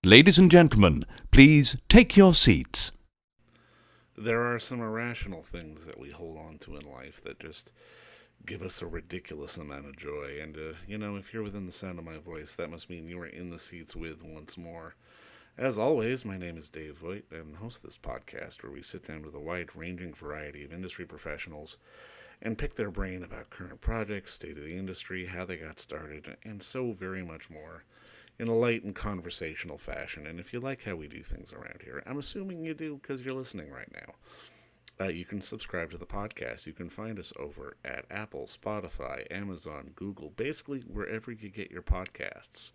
Ladies and gentlemen, please take your seats. There are some irrational things that we hold on to in life that just give us a ridiculous amount of joy. And, if you're within the sound of my voice, that must mean you are in the seats with once more. As always, my name is Dave Voigt, and host this podcast where we sit down with a wide-ranging variety of industry professionals and pick their brain about current projects, state of the industry, how they got started, and so very much more in a light and conversational fashion. And if you like how we do things around here, I'm assuming you do because you're listening right now. You can subscribe to the podcast. You can find us over at Apple, Spotify, Amazon, Google, basically wherever you get your podcasts.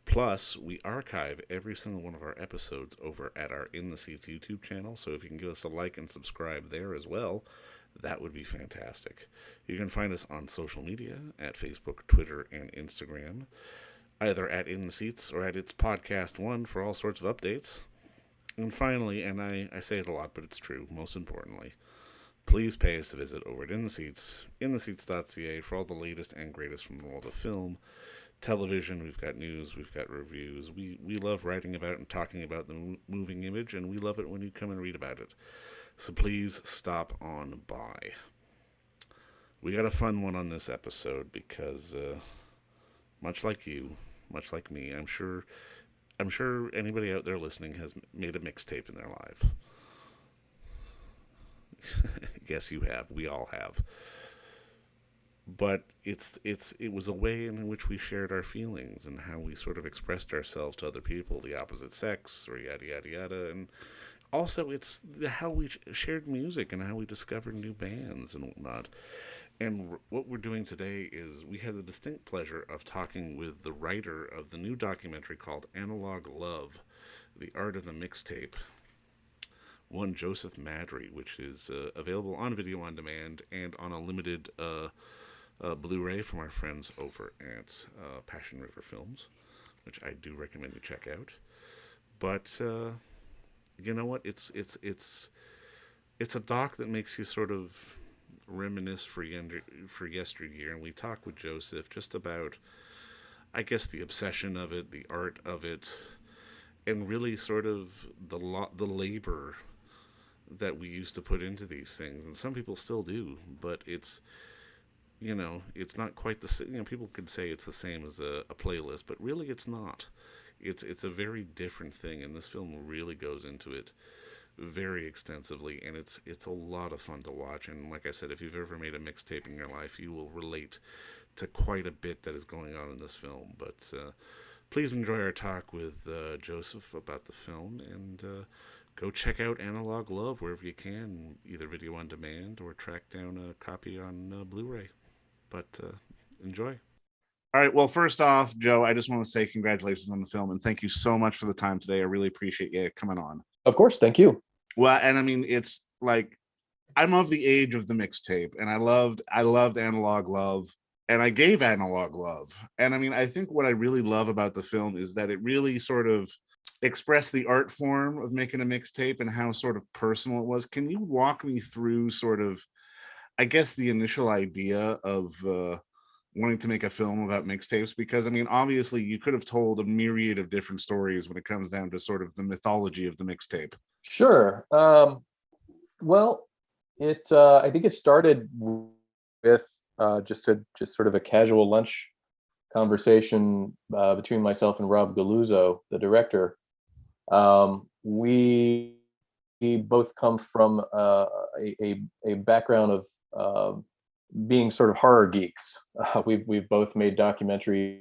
Plus, we archive every single one of our episodes over at our In the Seats YouTube channel, so if you can give us a like and subscribe there as well, that would be fantastic. You can find us on social media at Facebook, Twitter, and Instagram, either at In the Seats or at It's Podcast One for all sorts of updates. And finally, and I say it a lot, but it's true, most importantly, please pay us a visit over at In the Seats, intheseats.ca for all the latest and greatest from the world of film, television. We've got news, we've got reviews. We love writing about and talking about the moving image, and we love it when you come and read about it. So please stop on by. We got a fun one on this episode because, much like you, much like me, I'm sure anybody out there listening has made a mixtape in their life. Yes, you have. We all have. But it was a way in which we shared our feelings and how we sort of expressed ourselves to other people, the opposite sex, or yada yada yada, and also it's how we shared music and how we discovered new bands and whatnot. And what we're doing today is we had the distinct pleasure of talking with the writer of the new documentary called Analog Love, The Art of the Mixtape, one Joseph Maddrey, which is available on video on demand and on a limited Blu-ray from our friends over at Passion River Films, which I do recommend you check out. But you know what? It's a doc that makes you sort of reminisce for yesteryear, and we talked with Joseph just about, I guess, the obsession of it, the art of it, and really sort of the labor that we used to put into these things, and some people still do, but it's not quite the same. People could say it's the same as a playlist, but really it's not. It's a very different thing, and this film really goes into it very extensively, and it's a lot of fun to watch. And like I said, if you've ever made a mixtape in your life, you will relate to quite a bit that is going on in this film. But please enjoy our talk with Joseph about the film, and go check out Analog Love wherever you can, either video on demand or track down a copy on Blu-ray. But enjoy. All right. Well, first off, Joe, I just want to say congratulations on the film, and thank you so much for the time today. I really appreciate you coming on. Of course, thank you. Well, and I mean, it's like I'm of the age of the mixtape, and I loved Analog Love, and I gave Analog Love. And I mean, I think what I really love about the film is that it really sort of expressed the art form of making a mixtape and how sort of personal it was. Can you walk me through sort of, I guess, the initial idea of wanting to make a film about mixtapes? Because I mean, obviously you could have told a myriad of different stories when it comes down to sort of the mythology of the mixtape. Sure. Well, I think it started with just sort of a casual lunch conversation between myself and Rob Galuzzo, the director. We both come from a background of being sort of horror geeks. We've both made documentaries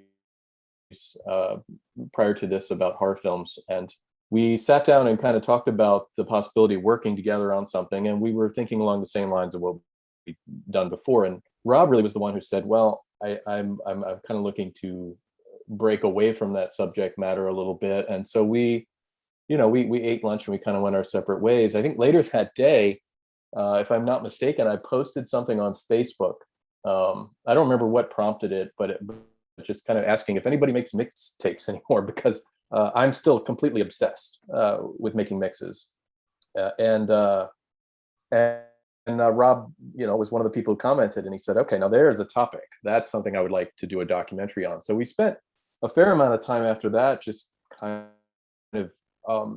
prior to this about horror films, and we sat down and kind of talked about the possibility of working together on something, and we were thinking along the same lines of what we'd done before. And Rob really was the one who said, well, I'm kind of looking to break away from that subject matter a little bit. And so we ate lunch and we kind of went our separate ways. I think later that day, if I'm not mistaken, I posted something on Facebook. I don't remember what prompted it, but just kind of asking if anybody makes mixtapes anymore, because I'm still completely obsessed with making mixes. And Rob, was one of the people who commented, and he said, okay, now there's a topic. That's something I would like to do a documentary on. So we spent a fair amount of time after that just kind of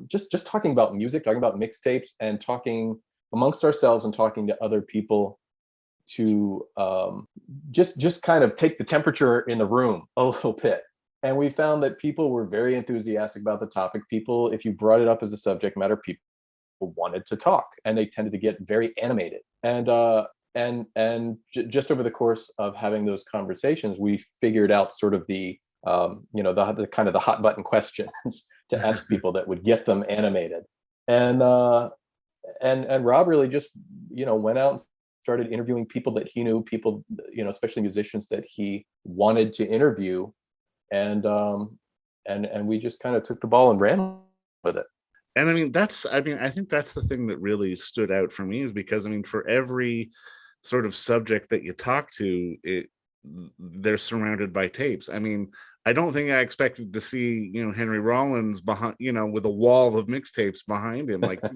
just talking about music, talking about mixtapes, and talking amongst ourselves and talking to other people to just kind of take the temperature in the room a little bit. And we found that people were very enthusiastic about the topic. People, if you brought it up as a subject matter, people wanted to talk, and they tended to get very animated. Just over the course of having those conversations, we figured out sort of the the kind of the hot button questions to ask people that would get them animated. And Rob really just went out and started interviewing people that he knew, people, especially musicians that he wanted to interview, and we just kind of took the ball and ran with it. And I mean, I think that's the thing that really stood out for me, is because, I mean, for every sort of subject that you talk to, they're surrounded by tapes. I mean, I don't think I expected to see, Henry Rollins behind, with a wall of mixtapes behind him. Like, can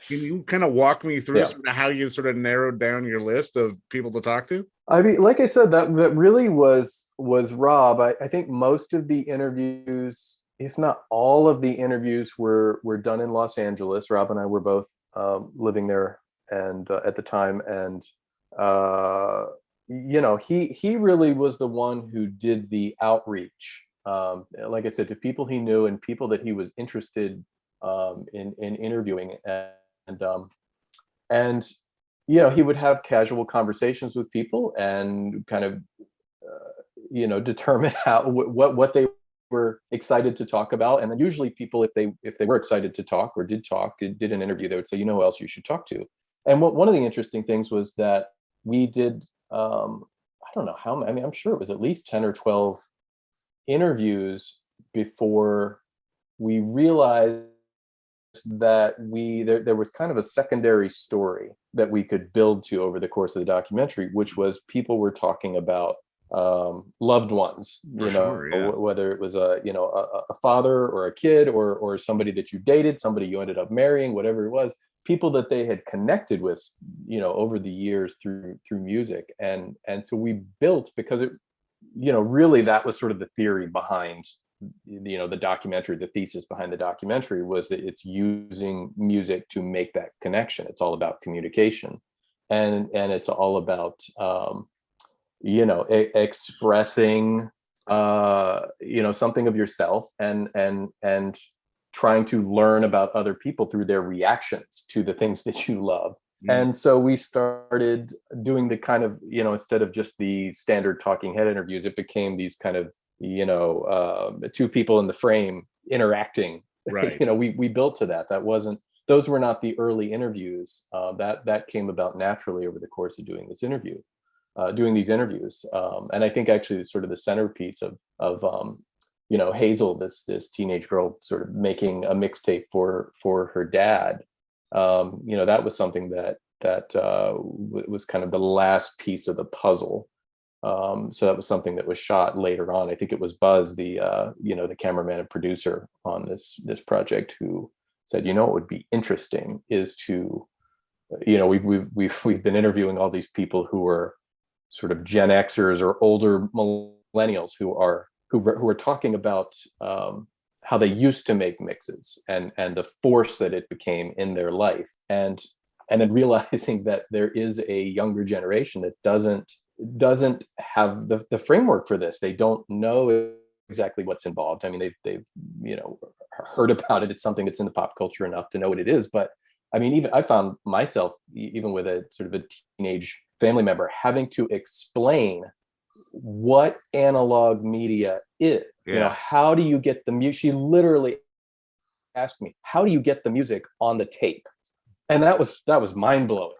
you kind of walk me through sort of how you sort of narrowed down your list of people to talk to? I mean, like I said, that really was Rob. I think most of the interviews, if not all of the interviews, were done in Los Angeles. Rob and I were both living there and at the time, and he really was the one who did the outreach, like I said, to people he knew and people that he was interested in interviewing, and he would have casual conversations with people and kind of determine what they were excited to talk about. And then usually people, if they were excited to talk or did an interview, they would say, who else you should talk to. And one of the interesting things was that we did, I don't know how many, I mean, I'm sure it was at least 10 or 12 interviews before we realized that there was kind of a secondary story that we could build to over the course of the documentary, which was people were talking about loved ones, whether it was a father or a kid or somebody that you dated, somebody you ended up marrying, whatever it was, people that they had connected with, over the years through music. And so we built, because it, really that was sort of the theory behind, the documentary, the thesis behind the documentary was that it's using music to make that connection. It's all about communication. And it's all about, expressing, something of yourself and trying to learn about other people through their reactions to the things that you love. And so we started doing the kind of, instead of just the standard talking head interviews, it became these kind of, two people in the frame interacting. Right. We built to that. Those were not the early interviews. That came about naturally over the course of doing these interviews. And I think actually sort of the centerpiece of Hazel, this teenage girl sort of making a mixtape for her dad. That was something that was kind of the last piece of the puzzle. So that was something that was shot later on. I think it was Buzz, the cameraman and producer on this project, who said, what would be interesting is to, we've been interviewing all these people who are sort of Gen Xers or older millennials who are talking about how they used to make mixes and the force that it became in their life, and then realizing that there is a younger generation that doesn't have the framework for this. They don't know exactly what's involved. I mean, they've heard about it. It's something that's in the pop culture enough to know what it is. But I mean, even I found myself, even with a sort of a teenage family member, having to explain what analog media is. Yeah. How do you get the music? She literally asked me, how do you get the music on the tape? And that was mind blowing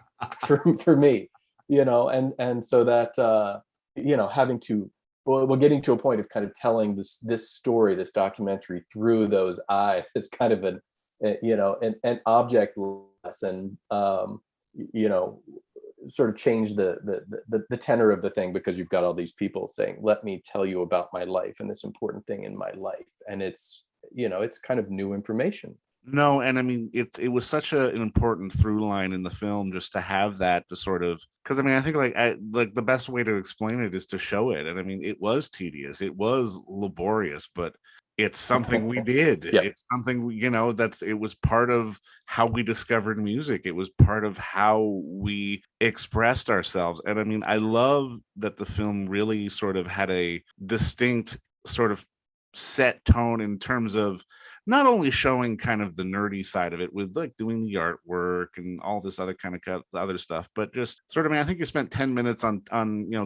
for me, and so that, having to, getting to a point of kind of telling this story, this documentary through those eyes is kind of an object lesson, sort of change the tenor of the thing, because you've got all these people saying, let me tell you about my life and this important thing in my life. And it's kind of new information. No, and I mean, it was such an important through line in the film, just to have that, to sort of, because I mean, I think like the best way to explain it is to show it. And I mean, it was tedious, it was laborious, but it's something we did. Yeah. It's something, it was part of how we discovered music. It was part of how we expressed ourselves. And I mean, I love that the film really sort of had a distinct sort of set tone in terms of not only showing kind of the nerdy side of it with like doing the artwork and all this other kind of other stuff, but just sort of, I mean, I think you spent 10 minutes on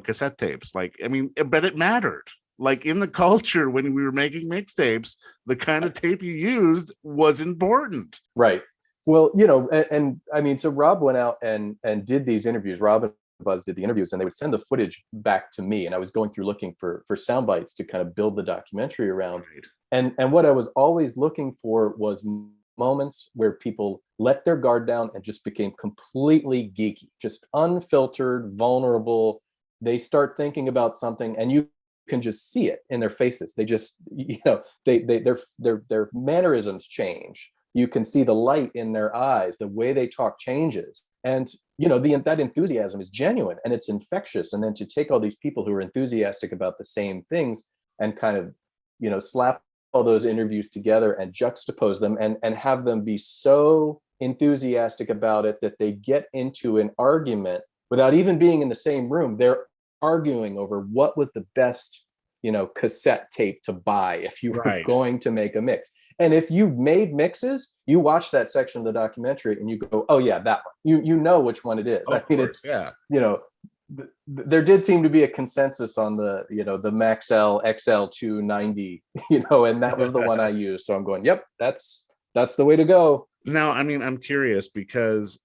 cassette tapes. Like, I mean, but it mattered. Like in the culture when we were making mixtapes, the kind of tape you used was important. Right. Well, and I mean, so Rob went out and did these interviews. Rob and Buzz did the interviews, and they would send the footage back to me, and I was going through looking for sound bites to kind of build the documentary around. Right. And what I was always looking for was moments where people let their guard down and just became completely geeky, just unfiltered, vulnerable. They start thinking about something, and you can just see it in their faces. They just, their mannerisms change. You can see the light in their eyes, the way they talk changes. And, that enthusiasm is genuine and it's infectious. And then to take all these people who are enthusiastic about the same things and kind of, slap all those interviews together and juxtapose them and have them be so enthusiastic about it that they get into an argument without even being in the same room. They're arguing over what was the best, cassette tape to buy if you were going to make a mix. And if you made mixes, you watch that section of the documentary and you go, oh yeah, that one. You know which one it is. Of course, yeah. There did seem to be a consensus on the Maxell XL290, and that was the one I used. So I'm going, yep, that's the way to go. Now, I mean, I'm curious because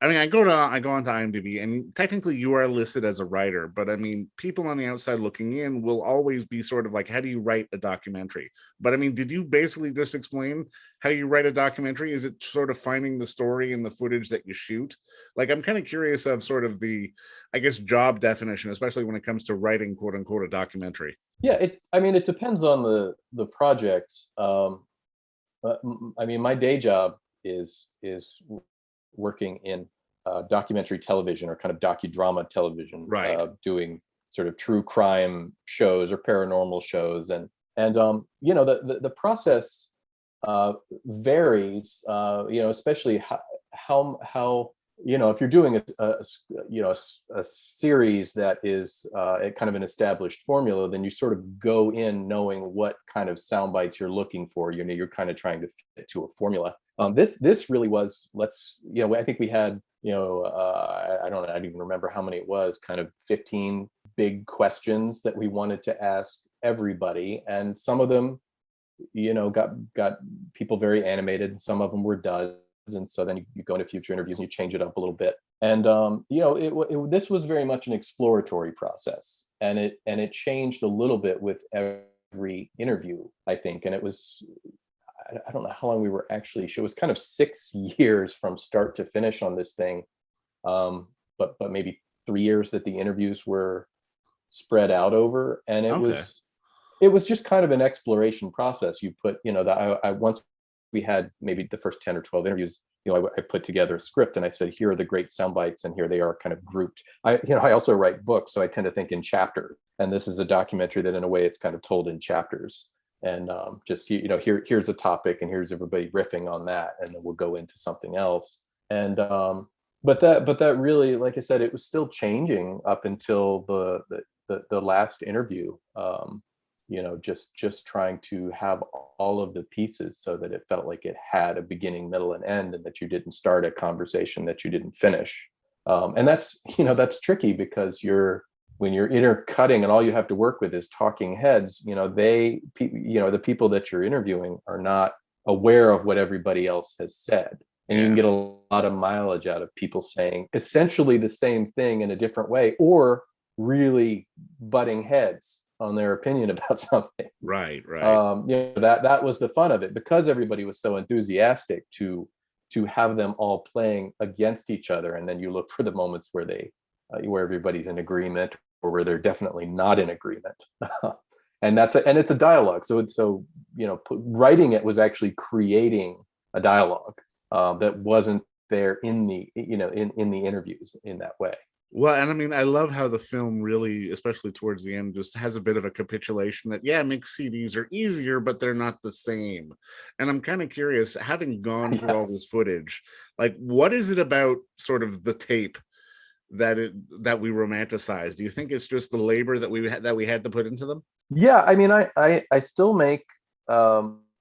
I go onto IMDb, and technically you are listed as a writer, but I mean, people on the outside looking in will always be sort of like, how do you write a documentary? But I mean, did you basically just explain how you write a documentary? Is it sort of finding the story in the footage that you shoot? Like, I'm kind of curious of sort of the, I guess, job definition, especially when it comes to writing, quote unquote, a documentary. Yeah, it depends on the project. I mean, my day job is working in documentary television or kind of docudrama television, right? Doing sort of true crime shows or paranormal shows, and the process varies. Especially how if you're doing a series that is kind of an established formula, then you sort of go in knowing what kind of sound bites you're looking for. You're kind of trying to fit to a formula. This really was, I think we had, I don't even remember how many it was, kind of 15 big questions that we wanted to ask everybody. And some of them, got people very animated. Some of them were duds. And so then you go into future interviews and you change it up a little bit. And, this was very much an exploratory process, and it changed a little bit with every interview, I think. And it was, I don't know how long we were actually, it was kind of 6 years from start to finish on this thing. But maybe 3 years that the interviews were spread out over. And it was just kind of an exploration process. You put, once we had maybe the first 10 or 12 interviews, I put together a script and I said, here are the great sound bites, and here they are kind of grouped. I also write books, so I tend to think in chapters. And this is a documentary that in a way it's kind of told in chapters. And here's a topic and here's everybody riffing on that, and then we'll go into something else. And but that really, like I said, it was still changing up until the last interview. Just trying to have all of the pieces so that it felt like it had a beginning, middle, and end, and that you didn't start a conversation that you didn't finish. And that's tricky, because when you're intercutting and all you have to work with is talking heads, the people that you're interviewing are not aware of what everybody else has said. And you can get a lot of mileage out of people saying essentially the same thing in a different way, or really butting heads on their opinion about something. Right. That was the fun of it, because everybody was so enthusiastic to have them all playing against each other. And then you look for the moments where where everybody's in agreement, or where they're definitely not in agreement. And it's a dialogue. So writing it was actually creating a dialogue that wasn't there in the in the interviews in that way. Well, and I mean, I love how the film really, especially towards the end, just has a bit of a capitulation that, yeah, mixed CDs are easier, but they're not the same. And I'm kind of curious, having gone through Yeah. all this footage, like, what is it about sort of the tape that we romanticize? Do you think it's just the labor that we had to put into them? Yeah, I mean, I still make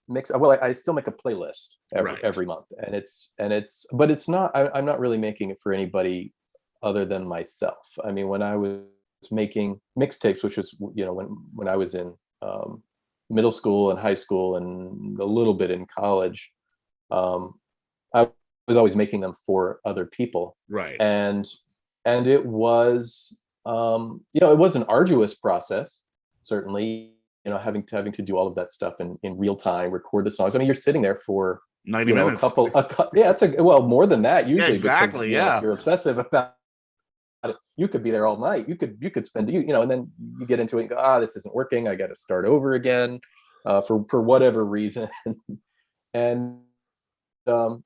mix. Well, I still make a playlist Right. every month, and it's, but it's not. I'm not really making it for anybody other than myself. I mean, when I was making mixtapes, which was, when I was in um, middle school and high school and a little bit in college, um, I was always making them for other people, Right. and it was, it was an arduous process, certainly. Having to do all of that stuff in real time, record the songs. I mean, you're sitting there for 90 minutes. yeah, it's well, more than that Yeah, usually, because exactly. if Yeah. you're obsessive about it, you could be there all night. You could spend, and then you get into it and go, this isn't working. I got to start over again, for whatever reason. and um,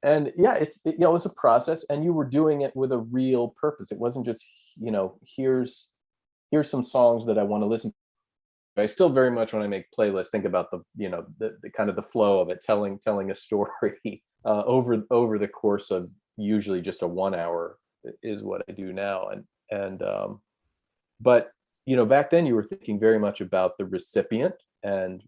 and yeah, it was a process, and you were doing it with a real purpose. It wasn't just, here's some songs that I want to listen to. I still very much, when I make playlists, think about the kind of the flow of it, telling a story over the course of usually just a 1 hour is what I do now. And but back then you were thinking very much about the recipient and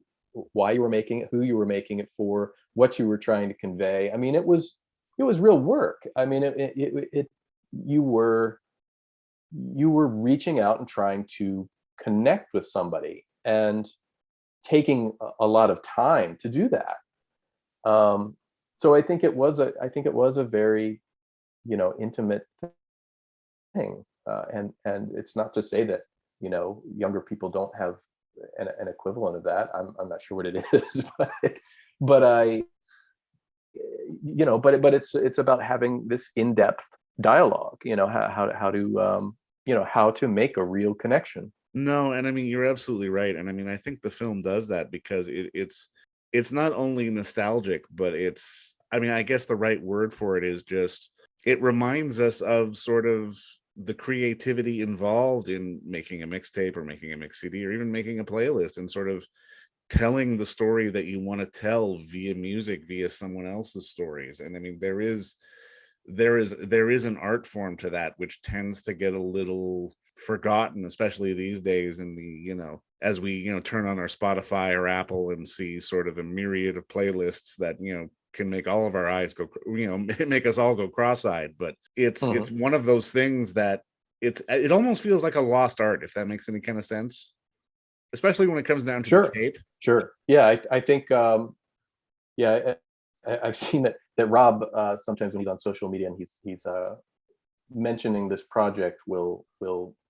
why you were making it, who you were making it for, what you were trying to convey. I mean, it was real work. I mean, you were you were reaching out and trying to connect with somebody, and taking a lot of time to do that. So I think it was a very, intimate thing. And it's not to say that, younger people don't have an equivalent of that. I'm not sure what it is, but I, but it's about having this in-depth dialogue. How to make a real connection. No, and I mean, you're absolutely right. And I mean, I think the film does that because it's not only nostalgic, but I mean, I guess the right word for it is just it reminds us of sort of the creativity involved in making a mixtape or making a mix CD or even making a playlist, and sort of telling the story that you want to tell via music, via someone else's stories. And I mean, there is an art form to that which tends to get a little forgotten, especially these days, in the, as we, turn on our Spotify or Apple and see sort of a myriad of playlists that, can make all of our eyes go, make us all go cross-eyed. But it's Mhm. one of those things that it almost feels like a lost art, if that makes any kind of sense, especially when it comes down to the Sure, tape. sure. Yeah, I think, yeah, I've seen that Rob, sometimes when he's on social media and he's mentioning this project, will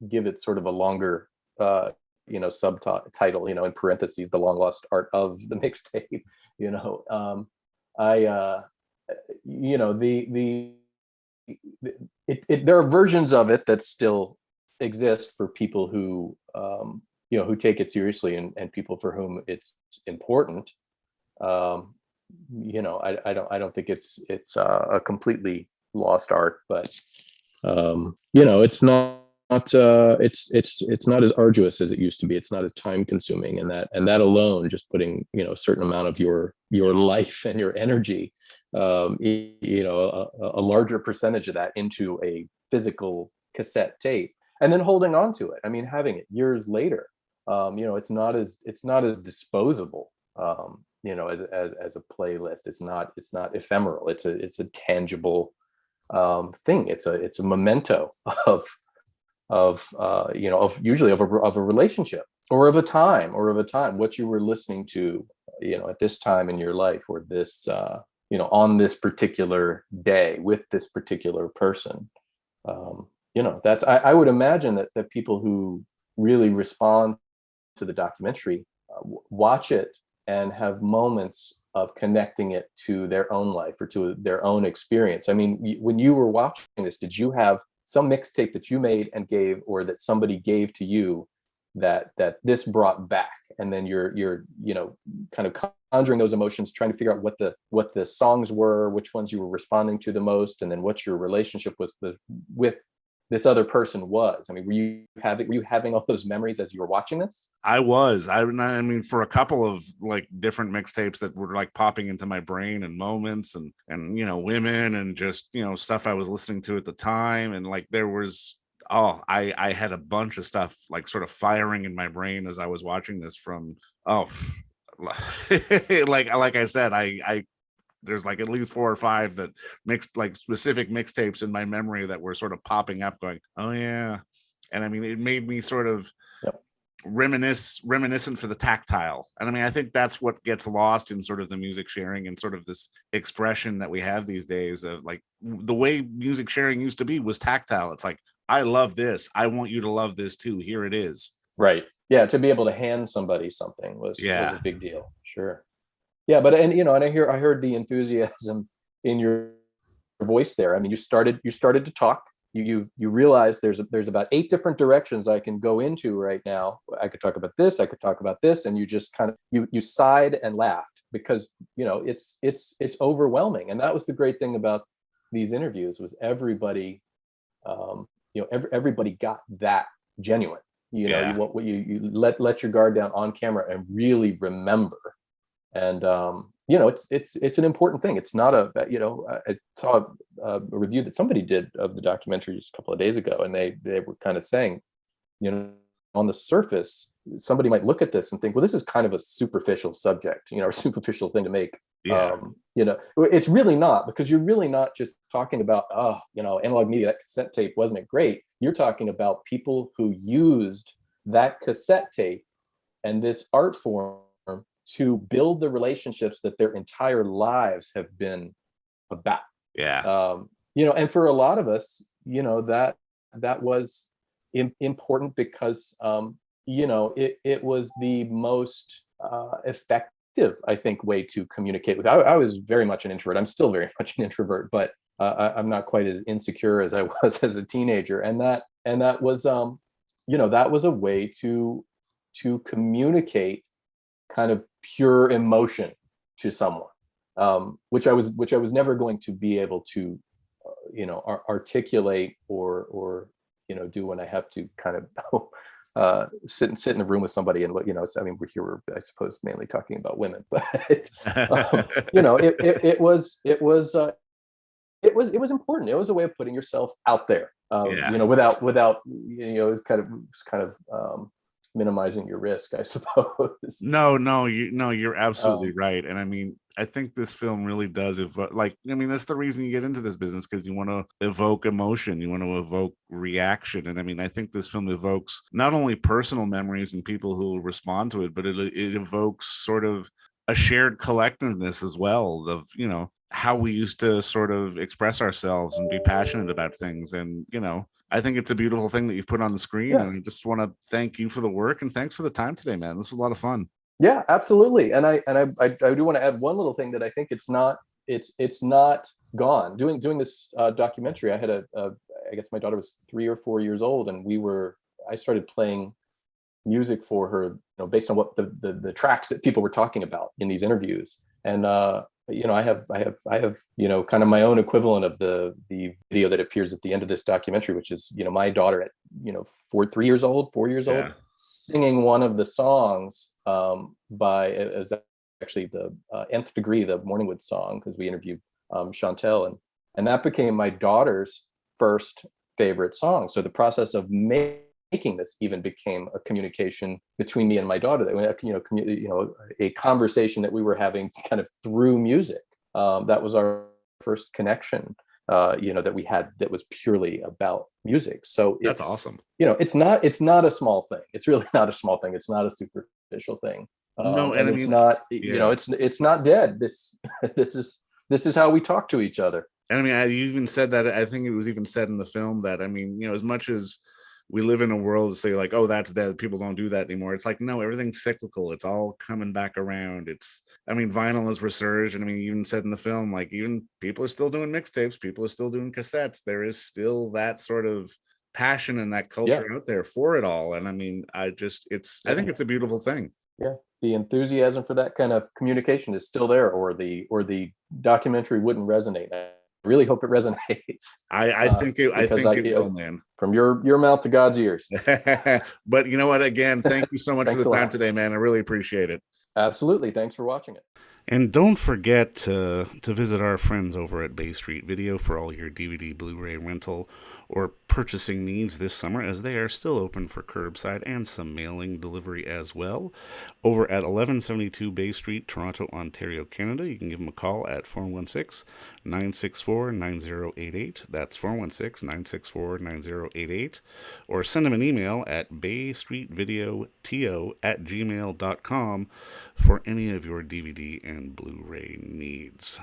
give it sort of a longer, subtitle, in parentheses, the long lost art of the mixtape. You know, I the there are versions of it that still exist for people who take it seriously, and people for whom it's important. um I don't think it's a completely lost art, but it's it's not as arduous as it used to be. It's not as time consuming, and that alone, just putting a certain amount of your life and your energy, a larger percentage of that into a physical cassette tape, and then holding on to it. I mean, having it years later, it's not as disposable, as a playlist. It's not ephemeral. It's a tangible thing. It's a memento of usually of a relationship, or of a time what you were listening to, at this time in your life, or this, on this particular day with this particular person. That's, I would imagine that people who really respond to the documentary, watch it and have moments of connecting it to their own life or to their own experience. I mean, when you were watching this, did you have some mixtape that you made and gave, or that somebody gave to you, that this brought back, and then you're kind of conjuring those emotions, trying to figure out what the songs were, which ones you were responding to the most, and then what's your relationship with this other person was. I mean, were you having all those memories as you were watching this? I was. I mean, for a couple of like different mixtapes that were like popping into my brain and moments and women and just stuff I was listening to at the time, and like there was I had a bunch of stuff like sort of firing in my brain as I was watching this from like I said, I there's like at least 4 or 5 that mixed like specific mixtapes in my memory that were sort of popping up going, oh yeah. And I mean, it made me sort of Yep. reminiscent for the tactile. And I mean, I think that's what gets lost in sort of the music sharing and sort of this expression that we have these days of like the way music sharing used to be was tactile. It's like, I love this. I want you to love this too. Here it is. Right. Yeah. To be able to hand somebody something was Yeah. a big deal. Sure. Yeah. But, and I heard the enthusiasm in your voice there. I mean, you started to talk. You realize there's about 8 different directions I can go into right now. I could talk about this, I could talk about this, and you just kind of you sighed and laughed because it's overwhelming. And that was the great thing about these interviews was everybody everybody got that genuine. Yeah. You let your guard down on camera and really remember. And it's an important thing. It's not I saw a review that somebody did of the documentary just a couple of days ago, and they were kind of saying, on the surface, somebody might look at this and think, well, this is kind of a superficial subject, or superficial thing to make. Yeah. It's really not, because you're really not just talking about, analog media, that cassette tape, wasn't it great? You're talking about people who used that cassette tape and this art form to build the relationships that their entire lives have been about. Yeah. And for a lot of us, that was important because it was the most effective, I think, way to communicate with. I was very much an introvert. I'm still very much an introvert, but I'm not quite as insecure as I was as a teenager. And that was that was a way to communicate kind of pure emotion to someone, which I was never going to be able to articulate or do when I have to kind of sit in a room with somebody and I mean, we're I suppose mainly talking about women, but it was important. It was a way of putting yourself out there, without kind of minimizing your risk, I suppose. No, you're absolutely right. And I mean, I think this film really does evoke, that's the reason you get into this business, because you want to evoke emotion, you want to evoke reaction. And I mean, I think this film evokes not only personal memories and people who will respond to it, but it evokes sort of a shared collectiveness as well of, how we used to sort of express ourselves and be passionate about things. And, I think it's a beautiful thing that you've put on the screen. Yeah. And I just want to thank you for the work and thanks for the time today, man. This was a lot of fun. Yeah, absolutely. And I do want to add one little thing that I think it's not gone. Doing this documentary, I had I guess my daughter was 3 or 4 years old, and I started playing music for her, based on what the tracks that people were talking about in these interviews. And I have kind of my own equivalent of the video that appears at the end of this documentary, which is my daughter at 4 years old, singing one of the songs by, it was actually the Nth Degree, the Morningwood song, because we interviewed Chantel, and that became my daughter's first favorite song. So the process of making this even became a communication between me and my daughter, that a conversation that we were having kind of through music. That was our first connection that we had, that was purely about music. So that's awesome. It's not a small thing. It's really not a small thing. It's not a superficial thing. No, and it's not, it's not dead. This is how we talk to each other. And I mean, you even said that, I think it was even said in the film that, I mean, as much as we live in a world to say like, oh, that's dead, people don't do that anymore. It's like, no, everything's cyclical. It's all coming back around. Vinyl has resurged. And I mean, you even said in the film, like, even people are still doing mixtapes, people are still doing cassettes. There is still that sort of passion and that culture out there for it all. And I mean, I think it's a beautiful thing. Yeah. The enthusiasm for that kind of communication is still there, or the documentary wouldn't resonate. really hope it resonates. I think it will, man. From your mouth to God's ears. But you know what? Again, thank you so much for the time today, man. I really appreciate it. Absolutely. Thanks for watching it. And don't forget to visit our friends over at Bay Street Video for all your DVD, Blu-ray rental, or purchasing needs this summer, as they are still open for curbside and some mailing delivery as well. Over at 1172 Bay Street, Toronto, Ontario, Canada, you can give them a call at 416-964-9088. That's 416-964-9088. Or send them an email at baystreetvideoto@gmail.com for any of your DVD and Blu-ray needs.